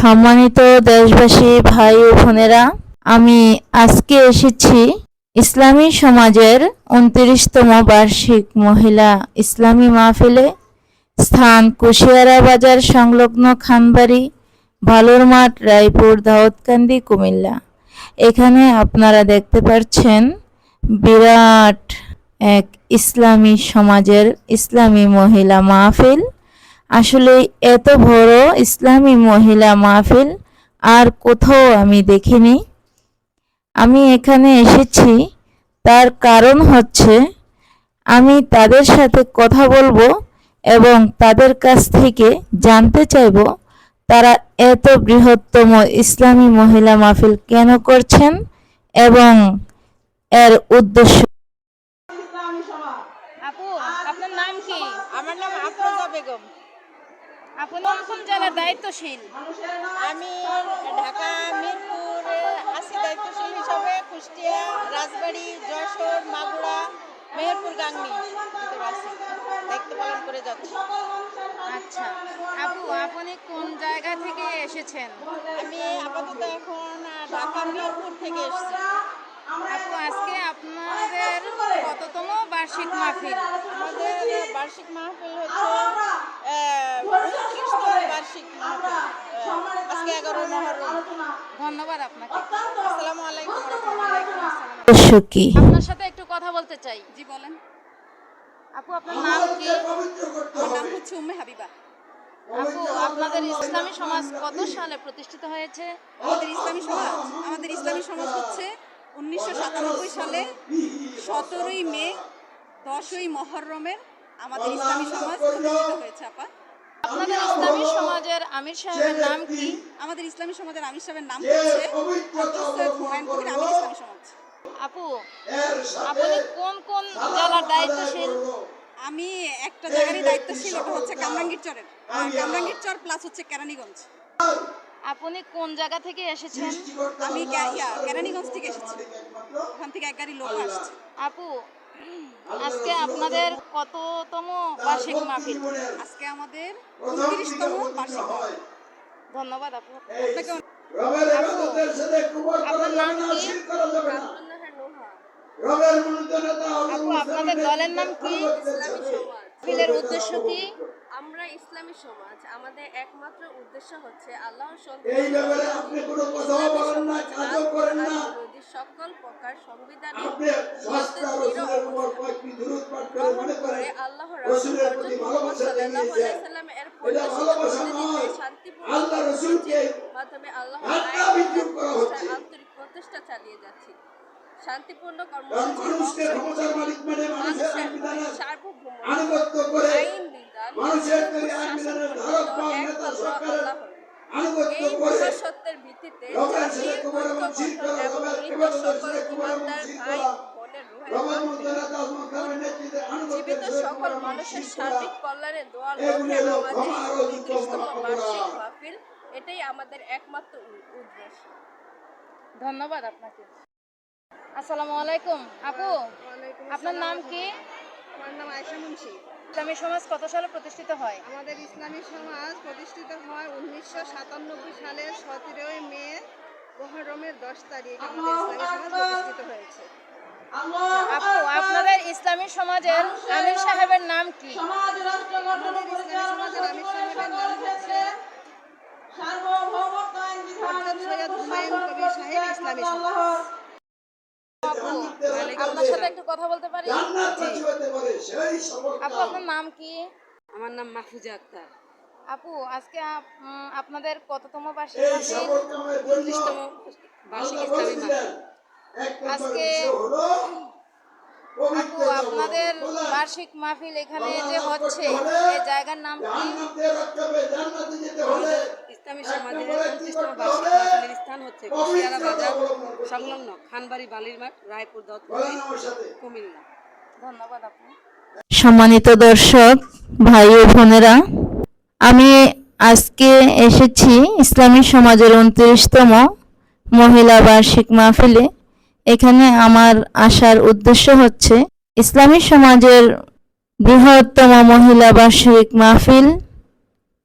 সম্মানিত দেশবাসী ভাই ও বোনেরা, আমি আজকে এসেছি ইসলামী সমাজের 29তম বার্ষিক মহিলা ইসলামী মাহফিলে। স্থান কুশিয়ারা বাজার সংলগ্ন খানবাড়ি, ভালুর মাঠ, রায়পুর, দাউদকান্দি, কুমিল্লা। এখানে আপনারা দেখতে পাচ্ছেন বিরাট এক ইসলামী সমাজের ইসলামী মহিলা মাহফিল। আসলে এত বড় ইসলামী মহিলা মাহফিল আর কোথাও আমি দেখিনি। আমি এখানে এসেছি তার কারণ হচ্ছে আমি তাদের সাথে কথা বলবো এবং তাদের কাছ থেকে জানতে চাইব তারা এত বৃহত্তম ইসলামী মহিলা মাহফিল কেন করছেন এবং এর উদ্দেশ্য। আপু, আপনার নাম কি? আমার নাম আফরোজা বেগম। আপনি কোন জেলার দায়িত্বশীল? আমি ঢাকা মিরপুরে আছি দায়িত্বশীল হিসাবে। কুষ্টিয়া, রাজবাড়ী, যশোর, মাগুরা, মেহেরপুর, গাংনী ভিতরে আছি, দায়িত্ব পালন করে যাচ্ছি। আচ্ছা আপু, আপনি কোন জায়গা থেকে এসেছেন? আমি আপাতত এখন ঢাকা মিরপুর থেকে এসেছি। আপু, আজকে আপনাদের কততম বার্ষিক মাহফিল? আমাদের বার্ষিক মাহফিল হচ্ছে 29তম বার্ষিক মাহফিল, আজকে 11 মুহররম। ধন্যবাদ আপনাকে। আসসালামু আলাইকুম ওয়া রাহমাতুল্লাহি। উদ্দেশ্য কি? আপনার সাথে একটু কথা বলতে চাই। জি বলেন। আপু, আপনার নাম কি? আমার নাম হচ্ছে উম্মে হাবিবা। আপু, আপনাদের ইসলামী সমাজ কত সালে প্রতিষ্ঠিত হয়েছে? আমাদের ইসলামী সমাজ হচ্ছে 1997 সালে 17ই মে 10ই মুহররমের আমাদের ইসলামী সমাজ প্রতিষ্ঠিত হয়েছে। আপা, আপনাদের ইসলামী সমাজের আমির সাহেবের নাম কি? আমাদের ইসলামী সমাজের আমির সাহেবের নাম হচ্ছে হযরত সৈয়দ হুমায়ুন কবির আমির ইসলামী সমাজ। আপু, আপনি কোন কোন জেলার দায়িত্বশীল? আমি একটা জায়গারই দায়িত্বশীল, ওটা হচ্ছে কামরাঙ্গীর চরের। কামরাঙ্গীর চর প্লাস হচ্ছে কেরানীগঞ্জ। আপনি কোন জায়গা থেকে এসেছেন? আমি কেরানীগঞ্জ থেকে এসেছি, ওখান থেকে এক গাড়ি লোক আসছে। আপু, আজকে আপনাদের কততম বার্ষিক মাহফিল? আজকে আমাদের 29তম বার্ষিক মাহফিল। ধন্যবাদ আপু। আপনাকে আপনার নাম কি? আপু, আপনাদের দলের নাম কি? ইসলামী সমাজ। মাহফিলের উদ্দেশ্য কি? আমরা ইসলামী সমাজ, আমাদের একমাত্র উদ্দেশ্য হচ্ছে আল্লাহর এই ব্যাপারে আপনি কোনো কথা বলেন না, কাজও করেন না। সকল প্রকার সংবিধানে আপনি শাস্ত্র রসুলের উপর কয়েকটি দুরূদ পাঠ করে মনে করেন আল্লাহ রসুলের প্রতি ভালোবাসা দেখিয়েছেন। এটা ভালোবাসা নয়, আল্লাহ রসুলকে মাধ্যমে আল্লাহ বিদ্রুপ করা হচ্ছে। আন্তরিক প্রচেষ্টা চালিয়ে যাচ্ছি। শান্তিপূর্ণ কারণ কর্মসূচি, মানুষকে ক্ষমতার মালিক মানে মানুষের আইন বিধানের সার্বভৌম আনুগত্য করে আইন বিধান, মানুষের তৈরি আইন বিধানের ধারক বা নেতা সরকারের আনুগত্য এই করে সত্যের ভিত্তিতে রবের সাথে কুমার এবং শির করা, রবের কেবলের সাথে কুমার এবং শির করা, রবের মধ্যে নেতা মুখামের নেতৃত্বে আনুগত্যের জীবিত সাথে সকল কুমার এবং মানুষের শির করা। সার্বিক কল্যাণে দোয়া এগুলি লক্ষ্যে হলো আমাদের ক্ষমা আর এই অধিক 29তম ক্ষমা বার্ষিক করা। মাহফিল, এটাই আমাদের একমাত্র উদ্দেশ্য। ধন্যবাদ আপনাকে। আসসালামু আলাইকুম। আপু, আপনার নাম কি? আমার নাম আয়েশা মুন্সি। ইসলামী সমাজ কত সালে প্রতিষ্ঠিত হয়? আমাদের ইসলামী সমাজ প্রতিষ্ঠিত হয় 1997 সালের 17ই মে মুহররমের 10 তারিখ আমাদের ইসলামী সমাজ প্রতিষ্ঠিত হয়েছে। আপু, আপনাদের ইসলামী সমাজের আমির সাহেবের নাম কি? আমাদের ইসলামী সমাজের আমির সাহেবের নাম হচ্ছে হযরত সৈয়দ হুমায়ুন কবির সাহেব ইসলামী সমাজ। আপু, আপনার সাথে একটু কথা বলতে পারি? জান্নাত বাসী হতে পারে সেই সফল আপু, আপনার নাম কি? আমার নাম মাহফুজা আক্তার। আপু, আজকে আপনাদের কততম বার্ষিক এই মাহফিল? সফল কামের জন্য বার্ষিক আল্লাহ ইসলামী বলেছিলেন, এক নম্বর আজকে বিষয় হলো আপু, পবিত্র আপনাদের জগৎ। বার্ষিক মাহফিল এখানে যে হচ্ছে, এই জায়গার নাম কি? জান্নাত দিয়ে রাখতে হবে, জান্নাতে যেতে হলে ইসলামী এক সমাজের নম্বরে কি 29তম করতে বার্ষিক হবে? মাহফিলের স্থান হচ্ছে কুশিয়ারা পবিত্রতা বাজার অবলম্বন করতে হবে। সংলগ্ন খানবাড়ি বালির মাঠ, রায়পুর, বলেন দাউদকান্দি, আমার সাথে। কুমিল্লা। ধন্যবাদ আপু। সম্মানিত দর্শক ভাই ও বোনেরা, আমি আজকে এসেছি ইসলামী সমাজের 29তম মহিলা বার্ষিক মাহফিলে। এখানে আমার আসার উদ্দেশ্য হচ্ছে ইসলামী সমাজের বৃহত্তম মহিলা বার্ষিক মাহফিল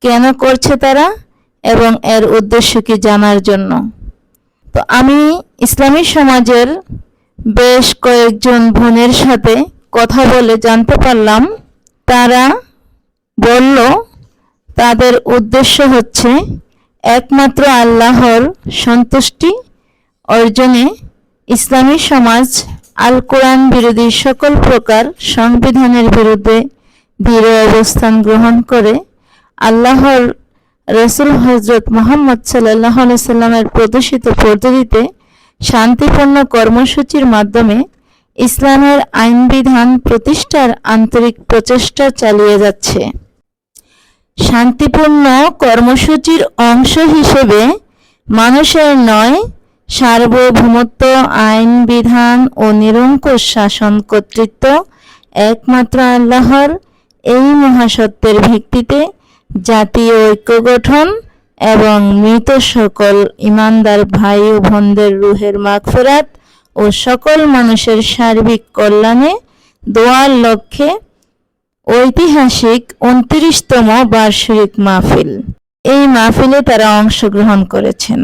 কেন করছে তারা এবং এর উদ্দেশ্য কি জানার জন্য। তো আমি ইসলামী সমাজের বেশ কয়েকজন বোনের সাথে কথা বলে জানতে পারলাম, তারা বলল তাদের উদ্দেশ্য হচ্ছে একমাত্র আল্লাহর সন্তুষ্টি অর্জনে ইসলামী সমাজ আল কোরআন বিরোধী সকল প্রকার সংবিধানের বিরুদ্ধে দৃঢ় অবস্থান গ্রহণ করে আল্লাহর রসুল হজরত মুহাম্মদ সাল্লাল্লাহু আলাইহি সাল্লামের প্রদর্শিত পদ্ধতিতে শান্তিপূর্ণ কর্মসূচির মাধ্যমে ইসলামের আইন বিধান প্রতিষ্ঠার আন্তরিক প্রচেষ্টা চালিয়ে যাচ্ছে। শান্তিপূর্ণ কর্মসূচির অংশ হিসেবে মানুষের নয়, সার্বভৌমত্ব, আইন বিধান ও নিরঙ্কুশ শাসন কর্তৃত্ব একমাত্র আল্লাহর, এই মহাসত্যের ভিত্তিতে জাতীয় ঐক্য গঠন এবং মৃত সকল ঈমানদার ভাই ও বোনদের রুহের মাগফিরাত ও সকল মানুষের সার্বিক কল্যাণে দোয়ার লক্ষ্যে ঐতিহাসিক 29তম বার্ষিক মাহফিল। এই মাহফিলে তারা অংশগ্রহণ করেছেন।